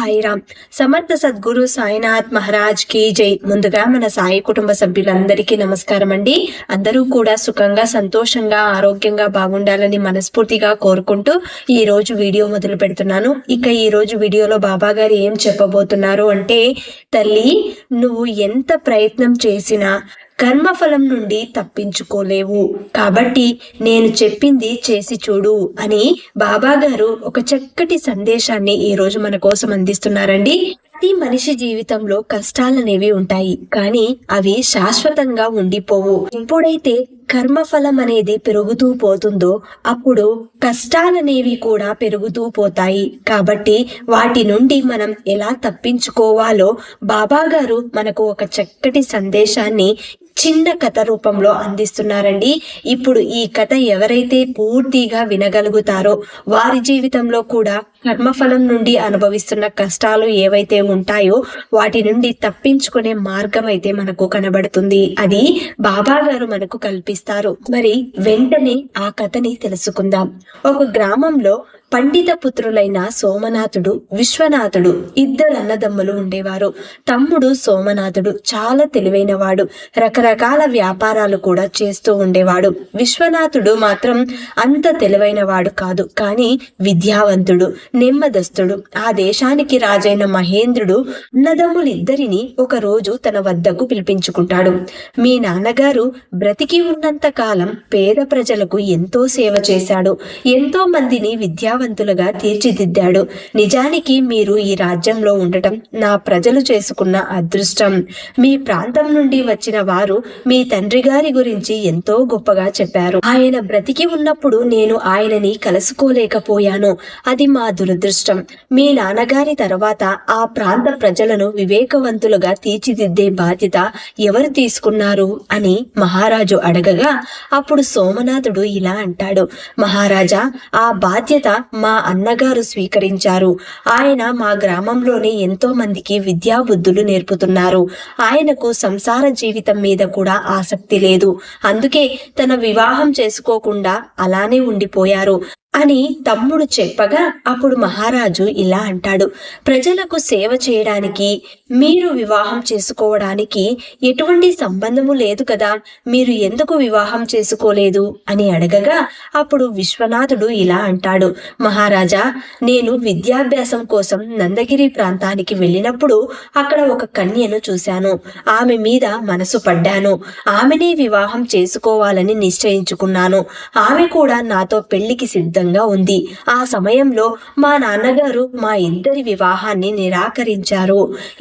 సాయిరాం. సమర్థ సద్గురు సాయినాథ్ మహారాజ్ కి జై. ముందుగా మన సాయి కుటుంబ సభ్యులందరికీ నమస్కారం అండి. అందరూ కూడా సుఖంగా, సంతోషంగా, ఆరోగ్యంగా బాగుండాలని మనస్ఫూర్తిగా కోరుకుంటూ ఈ రోజు వీడియో మొదలు పెడుతున్నాను. ఇక ఈ రోజు వీడియోలో బాబా గారు ఏం చెప్పబోతున్నారు అంటే, తల్లి నువ్వు ఎంత ప్రయత్నం చేసినా కర్మఫలం నుండి తప్పించుకోలేవు, కాబట్టి నేను చెప్పింది చేసి చూడు అని బాబా గారు ఒక చక్కటి సందేశాన్ని ఈ రోజు మన కోసం అందిస్తున్నారండి. ప్రతి మనిషి జీవితంలో కష్టాలనేవి ఉంటాయి, కానీ అవి శాశ్వతంగా ఉండిపోవు. ఎప్పుడైతే కర్మఫలం అనేది పెరుగుతూ పోతుందో అప్పుడు కష్టాలనేవి కూడా పెరుగుతూ పోతాయి. కాబట్టి వాటి నుండి మనం ఎలా తప్పించుకోవాలో బాబా గారు మనకు ఒక చక్కటి సందేశాన్ని చిన్న కథ రూపంలో అందిస్తున్నారండి. ఇప్పుడు ఈ కథ ఎవరైతే పూర్తిగా వినగలుగుతారో వారి జీవితంలో కూడా కర్మఫలం నుండి అనుభవిస్తున్న కష్టాలు ఏవైతే ఉంటాయో వాటి నుండి తప్పించుకునే మార్గం అయితే మనకు కనబడుతుంది. అది బాబా గారు మనకు కల్పిస్తారు. మరి వెంటనే ఆ కథని తెలుసుకుందాం. ఒక గ్రామంలో పండిత పుత్రులైన సోమనాథుడు, విశ్వనాథుడు ఇద్దరు అన్నదమ్ములు ఉండేవారు. తమ్ముడు సోమనాథుడు చాలా తెలివైనవాడు, రకరకాల వ్యాపారాలు కూడా చేస్తూ ఉండేవాడు. విశ్వనాథుడు మాత్రం అంత తెలివైనవాడు కాదు, కానీ విద్యావంతుడు, నెమ్మదస్తుడు. ఆ దేశానికి రాజైన మహేంద్రుడు అన్నదమ్ములిద్దరిని ఒక రోజు తన వద్దకు పిలిపించుకుంటాడు. మీ నాన్నగారు బ్రతికి ఉన్నంత కాలం పేద ప్రజలకు ఎంతో సేవ చేశాడు, ఎంతో మందిని విద్యావంతులుగా తీర్చిదిద్దాడు. నిజానికి మీరు ఈ రాజ్యంలో ఉండటం నా ప్రజలు చేసుకున్న అదృష్టం. మీ ప్రాంతం నుండి వచ్చిన వారు మీ తండ్రి గారి గురించి ఎంతో గొప్పగా చెప్పారు. ఆయన బ్రతికి ఉన్నప్పుడు నేను ఆయనని కలుసుకోలేకపోయాను, అది మా దురదృష్టం. మీ నాన్నగారి తర్వాత ఆ ప్రాంత ప్రజలను వివేకవంతులుగా తీర్చిదిద్దే బాధ్యత ఎవరు తీసుకున్నారు అని మహారాజు అడగగా అప్పుడు సోమనాథుడు ఇలా అంటాడు, మహారాజా, ఆ బాధ్యత మా అన్నగారు స్వీకరించారు. ఆయన మా గ్రామంలోనే ఎంతో మందికి విద్యా బుద్ధులు నేర్పుతున్నారు. ఆయనకు సంసార జీవితం మీద కూడా ఆసక్తి లేదు, అందుకే తన వివాహం చేసుకోకుండా అలానే ఉండిపోయారు అని తమ్ముడు చెప్పగా అప్పుడు మహారాజు ఇలా అంటాడు, ప్రజలకు సేవ చేయడానికి మీరు వివాహం చేసుకోవడానికి ఎటువంటి సంబంధము లేదు కదా, మీరు ఎందుకు వివాహం చేసుకోలేదు అని అడగగా అప్పుడు విశ్వనాథుడు ఇలా అంటాడు, మహారాజా, నేను విద్యాభ్యాసం కోసం నందగిరి ప్రాంతానికి వెళ్ళినప్పుడు అక్కడ ఒక కన్యను చూశాను. ఆమె మీద మనసు పడ్డాను. ఆమెనే వివాహం చేసుకోవాలని నిశ్చయించుకున్నాను. ఆమె కూడా నాతో పెళ్లికి సిద్ధం ఉంది. ఆ సమయంలో మా నాన్నగారు మా ఇద్దరి వివాహాన్ని నిరాకరించారు.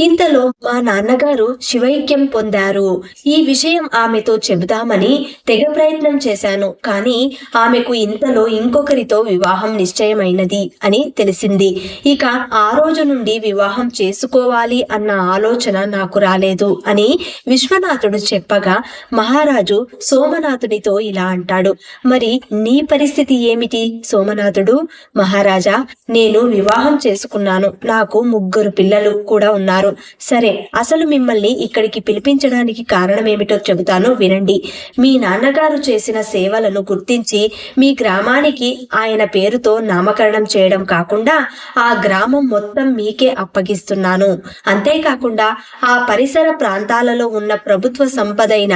ఇంతలో మా నాన్నగారు శివైక్యం పొందారు. ఈ విషయం ఆమెతో చెబుదామని తెగ ప్రయత్నం చేశాను, కానీ ఆమెకు ఇంతలో ఇంకొకరితో వివాహం నిశ్చయమైనది అని తెలిసింది. ఇక ఆ రోజు నుండి వివాహం చేసుకోవాలి అన్న ఆలోచన నాకు రాలేదు అని విశ్వనాథుడు చెప్పగా మహారాజు సోమనాథుడితో ఇలా అంటాడు, మరి నీ పరిస్థితి ఏమిటి సోమనాథుడు? మహారాజా, నేను వివాహం చేసుకున్నాను. నాకు 3 పిల్లలు కూడా ఉన్నారు. సరే, అసలు మిమ్మల్ని ఇక్కడికి పిలిపించడానికి కారణం ఏమిటో చెబుతాను వినండి. మీ నాన్నగారు చేసిన సేవలను గుర్తించి మీ గ్రామానికి ఆయన పేరుతో నామకరణం చేయడం కాకుండా ఆ గ్రామం మొత్తం మీకే అప్పగిస్తున్నాను. అంతేకాకుండా ఆ పరిసర ప్రాంతాలలో ఉన్న ప్రభుత్వ సంపదైన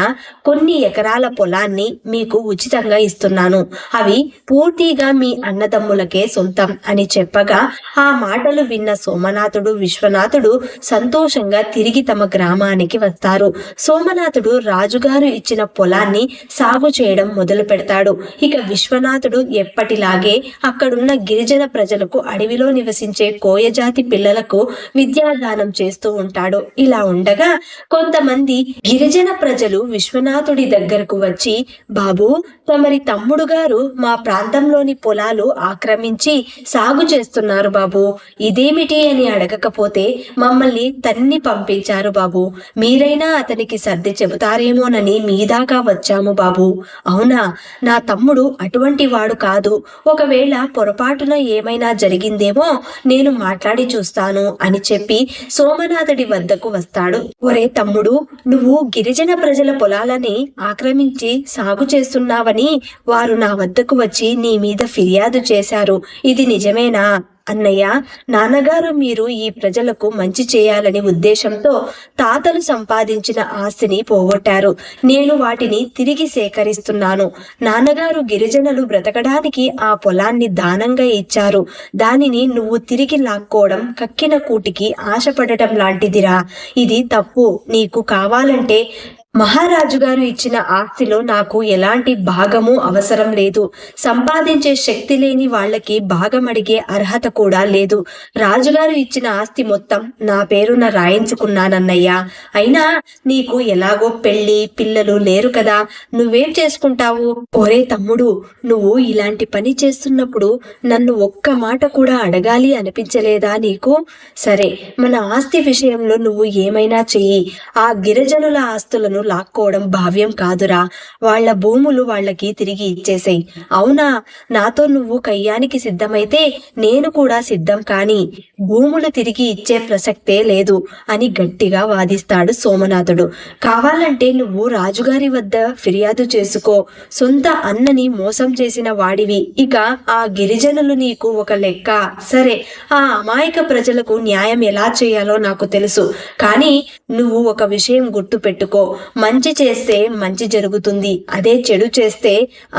కొన్ని ఎకరాల పొలాన్ని మీకు ఉచితంగా ఇస్తున్నాను. అవి పూర్తిగా మీ అన్నదమ్ములకే సొంతం అని చెప్పగా ఆ మాటలు విన్న సోమనాథుడు, విశ్వనాథుడు సంతోషంగా తిరిగి తమ గ్రామానికి వస్తారు. సోమనాథుడు రాజుగారు ఇచ్చిన పొలాన్ని సాగు చేయడం మొదలు పెడతాడు. ఇక విశ్వనాథుడు ఎప్పటిలాగే అక్కడున్న గిరిజన ప్రజలకు, అడవిలో నివసించే కోయజాతి పిల్లలకు విద్యాదానం చేస్తూ ఉంటాడు. ఇలా ఉండగా కొంతమంది గిరిజన ప్రజలు విశ్వనాథుడి దగ్గరకు వచ్చి, బాబు, తమరి తమ్ముడు గారు మా ప్రాంతంలోని పొలాలు ఆక్రమించి సాగు చేస్తున్నారు బాబు, ఇదేమిటి అని అడగకపోతే మమ్మల్ని తన్ని పంపించారు బాబు, మీరైనా అతనికి సర్ది చెబుతారేమోనని మీ దాకా వచ్చాము బాబు. అవునా? నా తమ్ముడు అటువంటి వాడు కాదు, ఒకవేళ పొరపాటున ఏమైనా జరిగిందేమో నేను మాట్లాడి చూస్తాను అని చెప్పి సోమనాథుడి వద్దకు వస్తాడు. ఒరే తమ్ముడు, నువ్వు గిరిజన ప్రజల పొలాలని ఆక్రమించి సాగు చేస్తున్నావని వారు నా వద్దకు వచ్చి నీ మీద ఫిర్యాదు చేశారు, ఇది నిజమేనా అన్నయ్య, నాన్నగారు మీరు ఈ ప్రజలకు మంచి చేయాలని ఉద్దేశంతో తాతలు సంపాదించిన ఆస్తిని పోగొట్టారు. నేను వాటిని తిరిగి సేకరిస్తున్నాను. నాన్నగారు గిరిజనులు బ్రతకడానికి ఆ పొలాన్ని దానంగా ఇచ్చారు. దానిని నువ్వు తిరిగి లాక్కోవడం కక్కిన కూటికి ఆశపడటం లాంటిదిరా. ఇది తప్పు. నీకు కావాలంటే మహారాజు గారు ఇచ్చిన ఆస్తిలో నాకు ఎలాంటి భాగము అవసరం లేదు. సంపాదించే శక్తి లేని వాళ్ళకి భాగం అడిగే అర్హత కూడా లేదు. రాజుగారు ఇచ్చిన ఆస్తి మొత్తం నా పేరున రాయించుకున్నానన్నయ్యా. అయినా నీకు ఎలాగో పెళ్లి పిల్లలు లేరు కదా, నువ్వేం చేసుకుంటావు? ఒరే తమ్ముడు, నువ్వు ఇలాంటి పని చేస్తున్నప్పుడు నన్ను ఒక్క మాట కూడా అడగాలి అనిపించలేదా నీకు? సరే, మన ఆస్తి విషయంలో నువ్వు ఏమైనా చెయ్యి. ఆ గిరిజనుల ఆస్తులను లాక్కోవడం భావ్యం కాదురా. వాళ్ల భూములు వాళ్ళకి తిరిగి ఇచ్చేసేయ్. అవునా? నాతో నువ్వు కయ్యానికి సిద్ధమైతే నేను కూడా సిద్ధం, కానీ భూములు తిరిగి ఇచ్చే ప్రసక్తే లేదు అని గట్టిగా వాదిస్తాడు సోమనాథుడు. కావాలంటే నువ్వు రాజుగారి వద్ద ఫిర్యాదు చేసుకో. సొంత అన్నని మోసం చేసిన వాడివి. ఇక ఆ గిరిజనులు నీకు ఒక లెక్క. సరే, ఆ అమాయక ప్రజలకు న్యాయం ఎలా చేయాలో నాకు తెలుసు, కానీ నువ్వు ఒక విషయం గుర్తు పెట్టుకో. మంచి చేస్తే మంచి జరుగుతుంది, అదే చెడు చేస్తే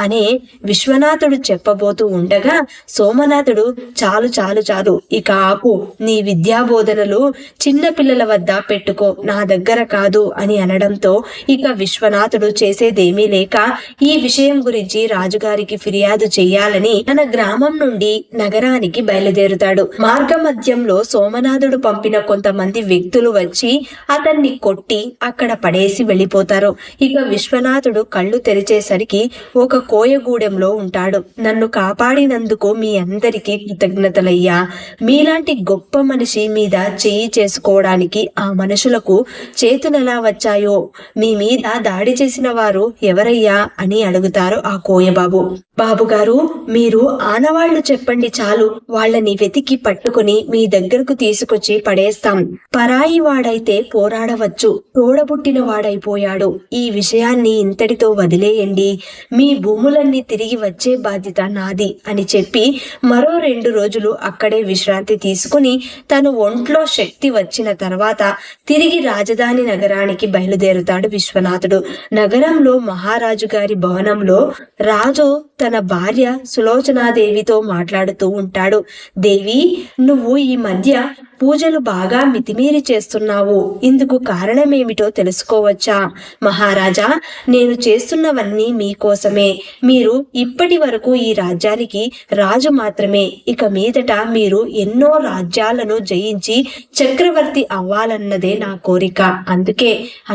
అనే విశ్వనాథుడు చెప్పబోతూ ఉండగా సోమనాథుడు చాలు చాలు చాలు, ఇక ఆపు. నీ విద్యాబోధనలు చిన్న పిల్లల వద్ద పెట్టుకో, నా దగ్గర కాదు అని అనడంతో ఇక విశ్వనాథుడు చేసేదేమీ లేక ఈ విషయం గురించి రాజుగారికి ఫిర్యాదు చెయ్యాలని తన గ్రామం నుండి నగరానికి బయలుదేరుతాడు. మార్గ మధ్యంలో సోమనాథుడు పంపిన కొంతమంది వ్యక్తులు వచ్చి అతన్ని కొట్టి అక్కడ పడేసి వెళ్ళిపోతారు. ఇక విశ్వనాథుడు కళ్ళు తెరిచేసరికి ఒక కోయగూడెంలో ఉంటాడు. నన్ను కాపాడినందుకు మీ అందరికీ కృతజ్ఞతలయ్యా. మీలాంటి గొప్ప మనిషి మీద చేయి చేసుకోవడానికి ఆ మనుషులకు చేతులెలా వచ్చాయో, మీ మీద దాడి చేసిన వారు ఎవరయ్యా అని అడుగుతారు ఆ కోయబాబు. బాబుగారు, మీరు ఆనవాళ్లు చెప్పండి చాలు, వాళ్ళని వెతికి పట్టుకుని మీ దగ్గరకు తీసుకొచ్చి పడేస్తాం. పరాయి వాడైతే పోరాడవచ్చు, తోడబుట్టిన వాడైపోయాడు. ఈ విషయాన్ని ఇంతటితో వదిలేయండి. మీ భూములన్నీ తిరిగి వచ్చే బాధ్యత నాది అని చెప్పి మరో 2 రోజులు అక్కడే విశ్రాంతి తీసుకుని తను ఒంట్లో శక్తి వచ్చిన తర్వాత తిరిగి రాజధాని నగరానికి బయలుదేరుతాడు విశ్వనాథుడు. నగరంలో మహారాజు గారి భవనంలో రాజు తన భార్య సులోచనాదేవితో మాట్లాడుతూ ఉంటాడు. దేవి, నువ్వు ఈ మధ్య పూజలు బాగా మితిమీరి చేస్తున్నావు. ఇందుకు కారణమేమిటో తెలుసుకోవచ్చా? మహారాజా, నేను చేస్తున్నవన్నీ మీకోసమే. మీరు ఇప్పటి వరకు ఈ రాజ్యానికి రాజు మాత్రమే. ఇక మీదట మీరు ఎన్నో రాజ్యాలను జయించి చక్రవర్తి అవ్వాలన్నదే నా కోరిక.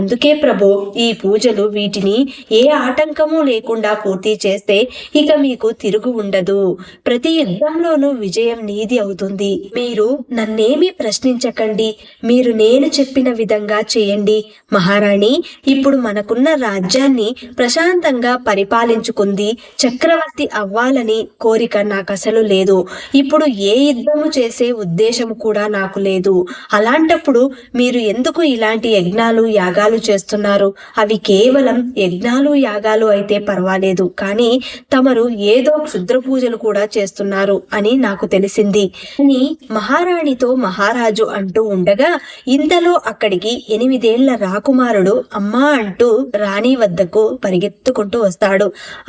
అందుకే ప్రభు, ఈ పూజలు వీటిని ఏ ఆటంకము లేకుండా పూర్తి చేస్తే ఇక మీకు తిరుగు ఉండదు. ప్రతి యుద్ధంలోనూ విజయం నీది అవుతుంది. మీరు నన్నేమి ప్రశ్నించకండి. మీరు నేను చెప్పిన విధంగా చేయండి. మహారాణి, ఇప్పుడు మనకున్న రాజ్యాన్ని ప్రశాంతంగా పరిపాలించుకుంది చక్రవర్తి అవ్వాలని కోరిక నాకు అసలు లేదు. ఇప్పుడు ఏ యుద్ధము చేసే ఉద్దేశం కూడా నాకు లేదు. అలాంటప్పుడు మీరు ఎందుకు ఇలాంటి యజ్ఞాలు యాగాలు చేస్తున్నారు? అవి కేవలం యజ్ఞాలు యాగాలు అయితే పర్వాలేదు, కానీ తమరు ఏదో క్షుద్ర పూజలు కూడా చేస్తున్నారు అని నాకు తెలిసింది అని మహారాణితో మహారాజు అంటూ ఉండగా ఇంతలో అక్కడికి 8 ఏళ్ల రాకుమారుడు అమ్మా అంటూ రాణి వద్దకు పరిగెత్తుకుంటూ వస్తాడు.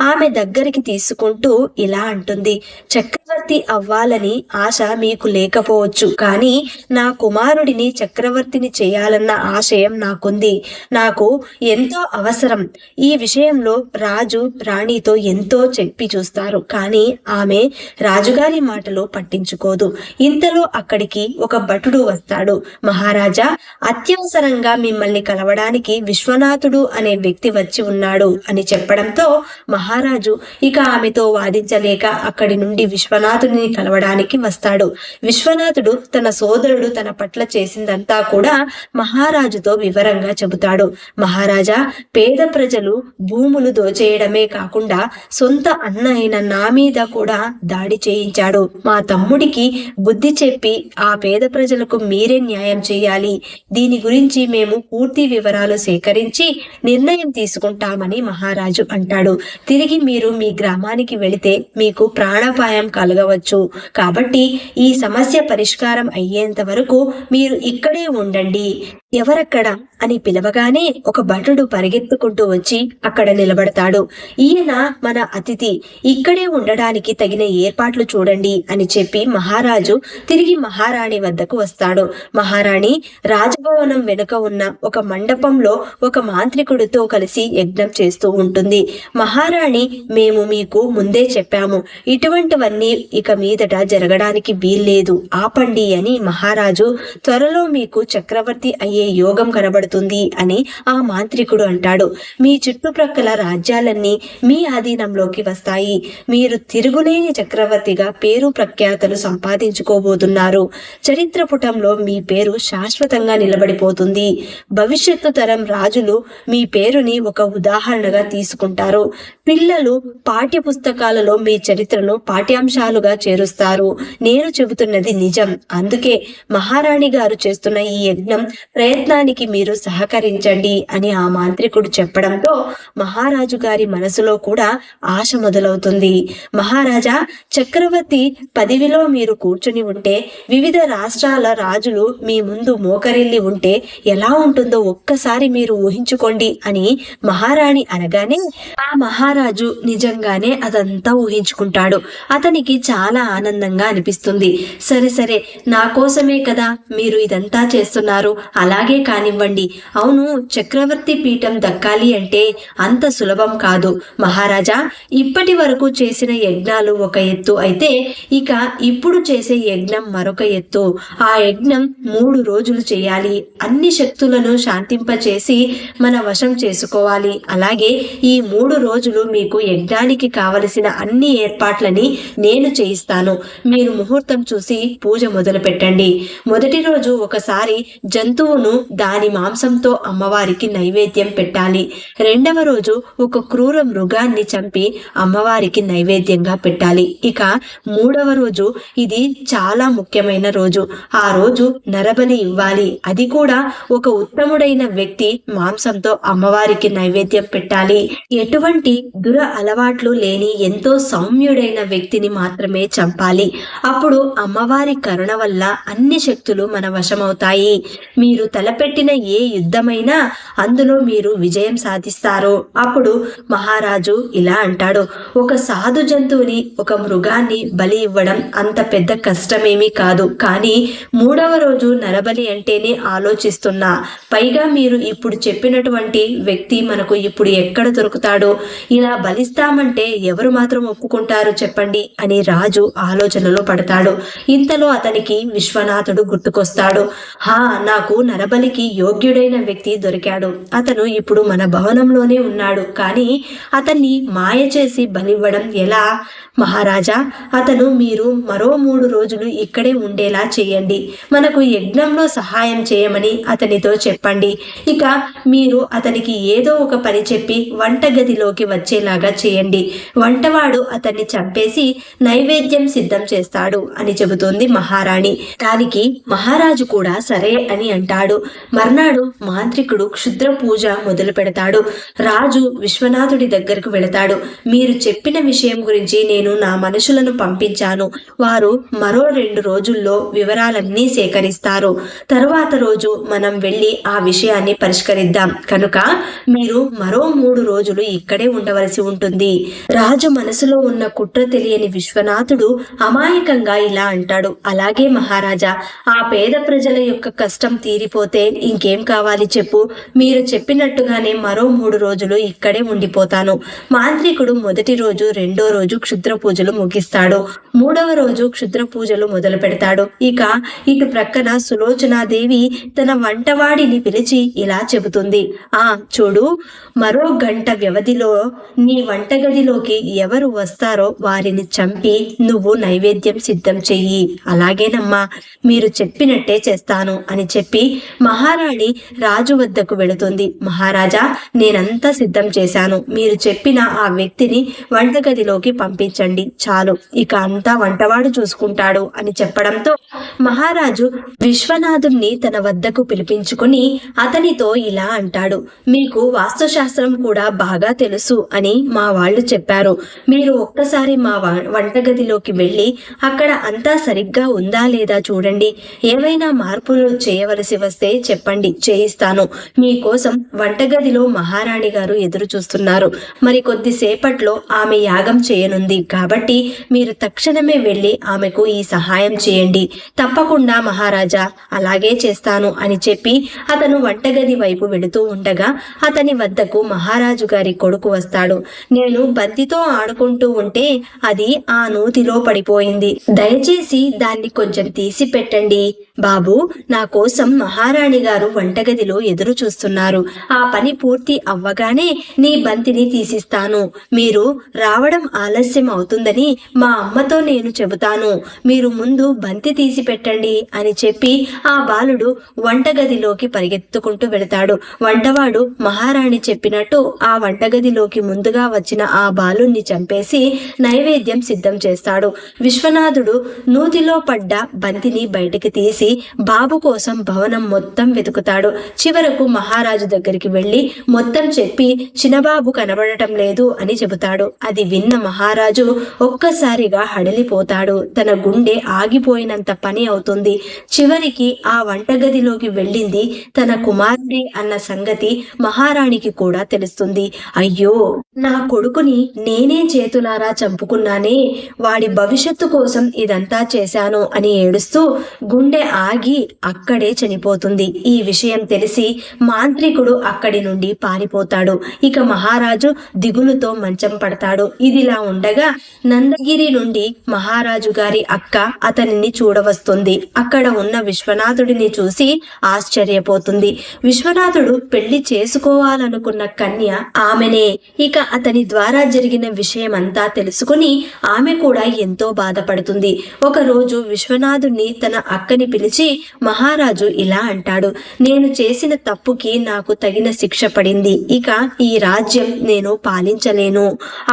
ఆమె దగ్గరికి తీసుకుంటూ ఇలా అంటుంది, చక్రవర్తి అవ్వాలని ఆశ మీకు లేకపోవచ్చు, కానీ నా కుమారుడిని చక్రవర్తిని చేయాలన్న ఆశయం నాకుంది. నాకు ఎంతో అవసరం. ఈ విషయంలో రాజు రాణితో ఎంతో చెప్పి చూస్తారు, కానీ ఆమె రాజుగారి మాటలు పట్టించుకోదు. ఇంతలో అక్కడికి ఒక భటుడు వస్తాడు. మహారాజా, అత్యవసరంగా మిమ్మల్ని కలవడానికి విశ్వనాథుడు అనే వ్యక్తి వచ్చి ఉన్నాడు అని చెప్పడంతో మహారాజు ఇక ఆమెతో వాదించలేక అక్కడి నుండి విశ్వనాథుడిని కలవడానికి వస్తాడు. విశ్వనాథుడు తన సోదరుడు తన పట్ల చేసిందంతా కూడా మహారాజుతో వివరంగా చెబుతాడు. మహారాజా, పేద ప్రజలు భూములు దోచేయడమే కాకుండా సొంత అన్న అయిన నా మీద కూడా దాడి చేయించాడు. మా తమ్ముడికి బుద్ధి చెప్పి ఆ పేద ప్రజలకు మీరే న్యాయం చేయాలి. దీని గురించి మేము పూర్తి వివరాలు సేకరించి నిర్ణయం తీసుకుంటామని మహారాజు అంటాడు. తిరిగి మీరు మీ గ్రామానికి వెళితే మీకు ప్రాణాపాయం కలగవచ్చు. కాబట్టి ఈ సమస్య పరిష్కారం అయ్యేంత వరకు మీరు ఇక్కడే ఉండండి. ఎవరక్కడ అని పిలవగానే ఒక భటుడు పరిగెత్తుకుంటూ వచ్చి అక్కడ నిలబడతాడు. ఈయన మన అతిథి, ఇక్కడే ఉండడానికి తగిన ఏర్పాట్లు చూడండి అని చెప్పి మహారాజు తిరిగి మహారాణి వద్దకు వస్తాడు. మహారాణి రాజభవనం వెనుక ఉన్న ఒక మండపంలో ఒక మాంత్రికుడితో కలిసి యజ్ఞం చేస్తూ ఉంటుంది. మహారాణి, మేము మీకు ముందే చెప్పాము, ఇటువంటివన్నీ ఇక మీదట జరగడానికి వీల్లేదు, ఆపండి అని మహారాజు త్వరలో మీకు చక్రవర్తి అయ్యే యోగం కనబడుతుంది అని ఆ మాంత్రికుడు అంటాడు. మీ చుట్టుప్రక్కల రాజ్యాలన్నీ మీ ఆధీనంలోకి వస్తాయి. మీరు తిరుగులేని చక్రవర్తిగా పేరు ప్రఖ్యాతలు సంపాదించుకోబోతున్నారు. చరిత్ర పుటంలో మీ పేరు శాశ్వతంగా నిలబడిపోతుంది. భవిష్యత్తు తరం రాజులు మీ పేరుని ఒక ఉదాహరణగా తీసుకుంటారు. పిల్లలు పాఠ్య పుస్తకాలలో మీ చరిత్రను పాఠ్యాంశాలుగా చేరుస్తారు. నేను చెబుతున్నది నిజం. అందుకే మహారాణి గారు చేస్తున్న ఈ యజ్ఞం ప్రయత్నానికి మీరు సహకరించండి అని ఆ మాంత్రికుడు చెప్పడంతో మహారాజు గారి మనసులో కూడా ఆశ మొదలవుతుంది. మహారాజా, చక్రవర్తి పదవిలో మీరు కూర్చుని ఉంటే, వివిధ రాష్ట్రాల రాజులు మీ ముందు మోకరిల్లి ఉంటే ఎలా ఉంటుందో ఒక్కసారి మీరు ఊహించుకోండి అని మహారాణి అనగానే ఆ మహారాజు నిజంగానే అదంతా ఊహించుకుంటాడు. అతనికి చాలా ఆనందంగా అనిపిస్తుంది. సరే సరే, నా కోసమే కదా మీరు ఇదంతా చేస్తున్నారు, అలాగే కానివ్వండి. అవును, చక్రవర్తి పీఠం దక్కాలి అంటే అంత సులభం కాదు మహారాజా. ఇప్పటి వరకు చేసిన యజ్ఞాలు ఒక ఎత్తు అయితే, ఇక ఇప్పుడు చేసే యజ్ఞం మరొక ఎత్తు. ఆ యజ్ఞం 3 రోజులు చేయాలి. అన్ని శక్తులను శాంతింపచేసి మన వశం చేసుకోవాలి. అలాగే ఈ 3 రోజులు మీకు యజ్ఞానికి కావలసిన అన్ని ఏర్పాట్లని నేను చేయిస్తాను. మీరు ముహూర్తం చూసి పూజ మొదలు పెట్టండి. మొదటి రోజు ఒకసారి జంతువును దాని మాంసంతో అమ్మవారికి నైవేద్యం పెట్టాలి. రెండవ రోజు ఒక క్రూర మృగాన్ని చంపి అమ్మవారికి నైవేద్యంగా పెట్టాలి. ఇక 3వ రోజు, ఇది చాలా ముఖ్యమైన రోజు. ఆ రోజు నరబలి ఇవ్వాలి. అది కూడా ఒక ఉత్తముడైన వ్యక్తి మాంసంతో అమ్మవారికి నైవేద్యం పెట్టాలి. ఎటువంటి దుర అలవాట్లు లేని ఎంతో సౌమ్యుడైన వ్యక్తిని మాత్రమే చంపాలి. అప్పుడు అమ్మవారి కరుణ వల్ల అన్ని శక్తులు మన వశమవుతాయి. మీరు తలపెట్టిన ఏ యుద్ధమైనా అందులో మీరు విజయం సాధిస్తారు. అప్పుడు మహారాజు ఇలా అంటాడు, ఒక సాధు జంతువుని, ఒక మృగాన్ని బలి ఇవ్వడం అంత పెద్ద కష్టమేమీ కాదు. కానీ 3వ రోజు నరబలి అంటేనే ఆలోచిస్తున్నా. పైగా మీరు ఇప్పుడు చెప్పినటువంటి వ్యక్తి మనకు ఇప్పుడు ఎక్కడ దొరుకుతాడో? ఇలా బలిస్తామంటే ఎవరు మాత్రం ఒప్పుకుంటారు చెప్పండి అని రాజు ఆలోచనలో పడతాడు. ఇంతలో అతనికి విశ్వనాథుడు గుర్తుకొస్తాడు. నాకు నరబలికి యోగ్యుడైన వ్యక్తి దొరికాడు. అతను ఇప్పుడు మన భవనంలోనే ఉన్నాడు. కానీ అతన్ని మాయ చేసి బలివ్వడం ఎలా? మహారాజా, అతను మీరు మరో 3 రోజులు ఇక్కడే ఉండేలా చేయండి. మనకు యజ్ఞంలో సహాయం చేయమని అతనితో చెప్పండి. ఇక మీరు అతనికి ఏదో ఒక పని చెప్పి వంటగదిలోకి వచ్చేలాగా చేయండి. వంటవాడు అతన్ని చంపేసి నైవేద్యం సిద్ధం చేస్తాడు అని చెబుతోంది మహారాణి. దానికి మహారాజు కూడా సరే అని అంటాడు. మర్నాడు మాంత్రికుడు క్షుద్ర పూజ మొదలు పెడతాడు. రాజు విశ్వనాథుడి దగ్గరకు వెళతాడు. మీరు చెప్పిన విషయం గురించి నేను నా మనుషులను పంపించాను. వారు మరో 2 రోజుల్లో వివరాలన్నీ సేకరిస్తారు. తరువాత రోజు మనం వెళ్ళి ఆ విషయాన్ని పరిష్కరిద్దాం. కనుక మీరు మరో 3 రోజులు ఇక్కడే ఉండవలసి ఉంటుంది. రాజు మనసులో ఉన్న కుట్ర తెలియని విశ్వనాథుడు అమాయకంగా ఇలా అంటాడు, అలాగే మహారాజా, ఆ పేద ప్రజల యొక్క కష్టం తీరిపోతే ఇంకేం కావాలి చెప్పు. మీరు చెప్పినట్టుగానే మరో 3 రోజులు ఇక్కడే ఉండిపోతాను. మాంత్రికుడు మొదటి రోజు, రెండో రోజు క్షుద్ర పూజలు ముగిస్తాడు. 3వ రోజు క్షుద్ర పూజలు మొదలు పెడతాడు. ఇక ఇటు ప్రక్కన సులోచనాదేవి తన వంటవాడిని పిలిచి ఇలా చెబుతుంది, చూడు, మరో గంట వ్యవధిలో నీ వంటగదిలోకి ఎవరు వస్తారో వారిని చంపి నువ్వు నైవేద్యం సిద్ధం చెయ్యి. అలాగేనమ్మా, మీరు చెప్పినట్టే చేస్తాను అని చెప్పి మహారాణి రాజు వద్దకు వెళుతుంది. మహారాజా, నేనంతా సిద్ధం చేశాను. మీరు చెప్పిన ఆ వ్యక్తిని వంటగదిలోకి పంపించండి పంపించండి చాలు, ఇక అంతా వంటవాడు చూసుకుంటాడు అని చెప్పడంతో మహారాజు విశ్వనాథుణ్ణి తన వద్దకు పిలిపించుకుని అతనితో ఇలా అంటాడు, మీకు వాస్తుశాస్త్రం కూడా బాగా తెలుసు అని మా వాళ్ళు చెప్పారు. మీరు ఒక్కసారి మా వంటగదిలోకి వెళ్ళి అక్కడ అంతా సరిగ్గా ఉందా లేదా చూడండి. ఏవైనా మార్పులు చేయవలసి వస్తే చెప్పండి, చేయిస్తాను. మీకోసం వంటగదిలో మహారాణి గారు ఎదురు చూస్తున్నారు. మరి కొద్దిసేపట్లో ఆమె యాగం చేయనుంది కాబట్టి మీరు తక్షణమే వెళ్ళి ఆమెకు ఈ సహాయం చేయండి. తప్పకుండా మహారాజా, అలాగే చేస్తాను అని చెప్పి అతను వంటగది వైపు వెళుతూ ఉండగా అతని వద్దకు మహారాజు గారి కొడుకు వస్తాడు. నేను బంతితో ఆడుకుంటూ ఉంటే అది ఆ నూతిలో పడిపోయింది. దయచేసి దాన్ని కొంచెం తీసి పెట్టండి బాబు. నా కోసం మహారాణి గారు వంటగదిలో ఎదురు చూస్తున్నారు. ఆ పని పూర్తి అవ్వగానే నీ బంతిని తీసిస్తాను. మీరు రావడం ఆలస్యం అవుతుందని మా అమ్మతో నేను చెబుతాను. మీరు ముందు బంతి తీసి పెట్టండి అని చెప్పి ఆ బాలుడు వంటగదిలోకి పరిగెత్తుకుంటూ వెళతాడు. వంటవాడు మహారాణి చెప్పినట్టు ఆ వంటగదిలోకి ముందుగా వచ్చిన ఆ బాలుణ్ణి చంపేసి నైవేద్యం సిద్ధం చేస్తాడు. విశ్వనాథుడు నూతిలో పడ్డ బంతిని బయటికి తీసి బాబు కోసం భవనం మొత్తం వెతుకుతాడు. చివరకు మహారాజు దగ్గరికి వెళ్ళి మొత్తం చెప్పి చిన్నబాబు కనబడటం లేదు అని చెబుతాడు. అది విన్న మహారాజు ఒక్కసారిగా హడలిపోతాడు. తన గుండె ఆగిపోయినంత పని అవుతుంది. చివరికి ఆ వంటగదిలోకి వెళ్ళింది తన కుమారుడే అన్న సంగతి మహారాణికి కూడా తెలుస్తుంది. అయ్యో, నా కొడుకుని నేనే చేతులారా చంపుకున్నానే, వాడి భవిష్యత్తు కోసం ఇదంతా చేశాను అని ఏడుస్తూ గుండె ఆగి అక్కడే చనిపోతుంది. ఈ విషయం తెలిసి మాంత్రికుడు అక్కడి నుండి పారిపోతాడు. ఇక మహారాజు దిగులుతో మంచం పడతాడు. ఇదిలా ఉండగా నందగిరి నుండి మహారాజు గారి అక్క అతనిని చూడవస్తుంది. అక్కడ ఉన్న విశ్వనాథుడిని చూసి ఆశ్చర్యపోతుంది. విశ్వనాథుడు పెళ్లి చేసుకోవాలనుకున్న కన్య ఆమెనే. ఇక అతని ద్వారా జరిగిన విషయమంతా తెలుసుకుని ఆమె కూడా ఎంతో బాధపడుతుంది. ఒకరోజు విశ్వనాథుడిని తన అక్కని పిలిచి మహారాజు ఇలా అంటాడు, నేను చేసిన తప్పుకి నాకు తగిన శిక్ష పడింది. ఇక ఈ రాజ్యం నేను పాలించలేను.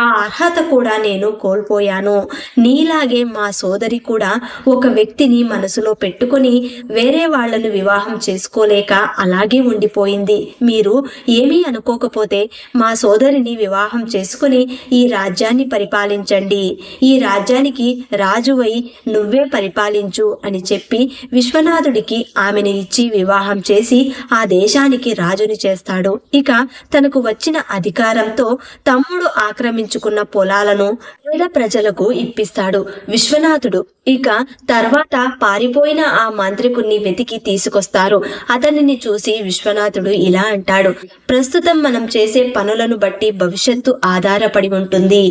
ఆ అర్హత కూడా నేను కోల్పోయాను. నీలాగే మా సోదరి కూడా ఒక వ్యక్తిని మనసులో పెట్టుకుని వేరే వాళ్లను వివాహం చేసుకోలేక అలాగే ఉండిపోయింది. మీరు ఏమీ అనుకోకపోతే మా సోదరిని వివాహం చేసుకుని ఈ రాజ్యాన్ని పరిపాలించండి. ఈ రాజ్యానికి రాజువై నువ్వే పరిపాలించు అని చెప్పి విశ్వనాథుడికి ఆమెను ఇచ్చి వివాహం చేసి ఆ దేశానికి రాజుని చేస్తాడు. ఇక తనకు వచ్చిన అధికారంతో తమ్ముడు ఆక్రమించుకున్న పొలాలను పేద ప్రజలకు ఇప్పిస్తాడు విశ్వనాథుడు. ఇక తర్వాత పారిపోయిన ఆ మాంత్రికుణ్ణి వెతికి తీసుకొస్తారు. అతనిని చూసి విశ్వనాథుడు ఇలా అంటాడు, ప్రస్తుతం మనం చేసే పనులను బట్టి భవిష్యత్తు ఆధారపడి ఉంటుంది.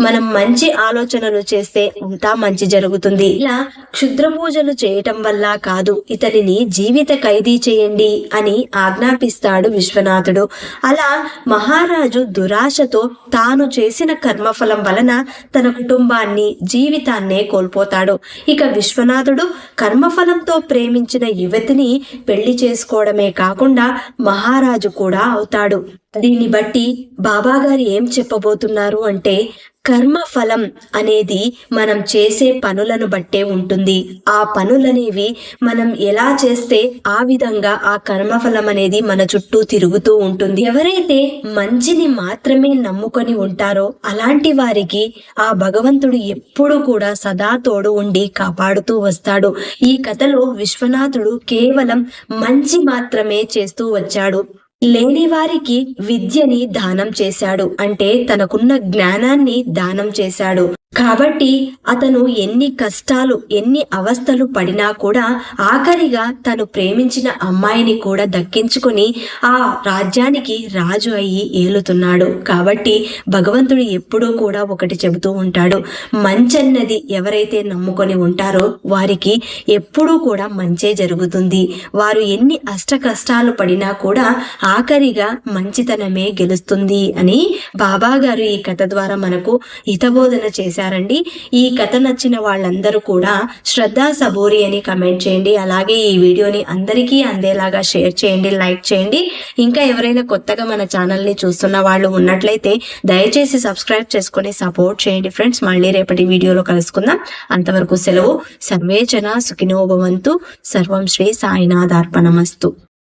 మనం మంచి ఆలోచనలు చేస్తే అంతా మంచి జరుగుతుంది. ఇలా క్షుద్ర పూజలు చేయటం వల్ల కాదు, ఇతనిని జీవిత ఖైదీ చేయండి అని ఆజ్ఞాపిస్తాడు విశ్వనాథుడు. అలా మహారాజు దురాశతో తాను చేసిన కర్మఫలం వలన తన కుటుంబాన్ని జీవితాన్నే కోల్పోతాడు. ఇక విశ్వనాథుడు కర్మఫలంతో ప్రేమించిన యువతిని పెళ్లి చేసుకోవడమే కాకుండా మహారాజు కూడా అవుతాడు. దీన్ని బట్టి బాబాగారు ఏం చెప్పబోతున్నారు అంటే, కర్మ ఫలం అనేది మనం చేసే పనులను బట్టే ఉంటుంది. ఆ పనులనేవి మనం ఎలా చేస్తే ఆ విధంగా ఆ కర్మఫలం అనేది మన చుట్టూ తిరుగుతూ ఉంటుంది. ఎవరైతే మంచిని మాత్రమే నమ్ముకొని ఉంటారో అలాంటి వారికి ఆ భగవంతుడు ఎప్పుడు కూడా సదా తోడు ఉండి కాపాడుతూ వస్తాడు. ఈ కథలో విశ్వనాథుడు కేవలం మంచి మాత్రమే చేస్తూ వచ్చాడు. లేని వారికి విద్యని దానం చేశాడు, అంటే తనకున్న జ్ఞానాన్ని దానం చేశాడు. కాబట్టి అతను ఎన్ని కష్టాలు ఎన్ని అవస్థలు పడినా కూడా ఆఖరిగా తను ప్రేమించిన అమ్మాయిని కూడా దక్కించుకొని ఆ రాజ్యానికి రాజు అయ్యి ఏలుతున్నాడు. కాబట్టి భగవంతుడు ఎప్పుడూ కూడా ఒకటి చెబుతూ ఉంటాడు, మంచన్నది ఎవరైతే నమ్ముకొని ఉంటారో వారికి ఎప్పుడూ కూడా మంచే జరుగుతుంది. వారు ఎన్ని అష్ట కష్టాలు పడినా కూడా ఆఖరిగా మంచితనమే గెలుస్తుంది అని బాబా గారు ఈ కథ ద్వారా మనకు హితబోధన చేశారు. వింటారండి. ఈ కథ నచ్చిన వాళ్ళందరూ కూడా శ్రద్ధా సబూరి అని కమెంట్ చేయండి. అలాగే ఈ వీడియోని అందరికీ అందేలాగా షేర్ చేయండి, లైక్ చేయండి. ఇంకా ఎవరైనా కొత్తగా మన ఛానల్ని చూస్తున్న వాళ్ళు ఉన్నట్లయితే దయచేసి సబ్స్క్రైబ్ చేసుకొని సపోర్ట్ చేయండి ఫ్రెండ్స్. మళ్ళీ రేపటి వీడియోలో కలుసుకుందాం. అంతవరకు సెలవు. సర్వే జన సుఖినో భవంతు. సర్వం శ్రీ సాయినాథార్పణమస్తు.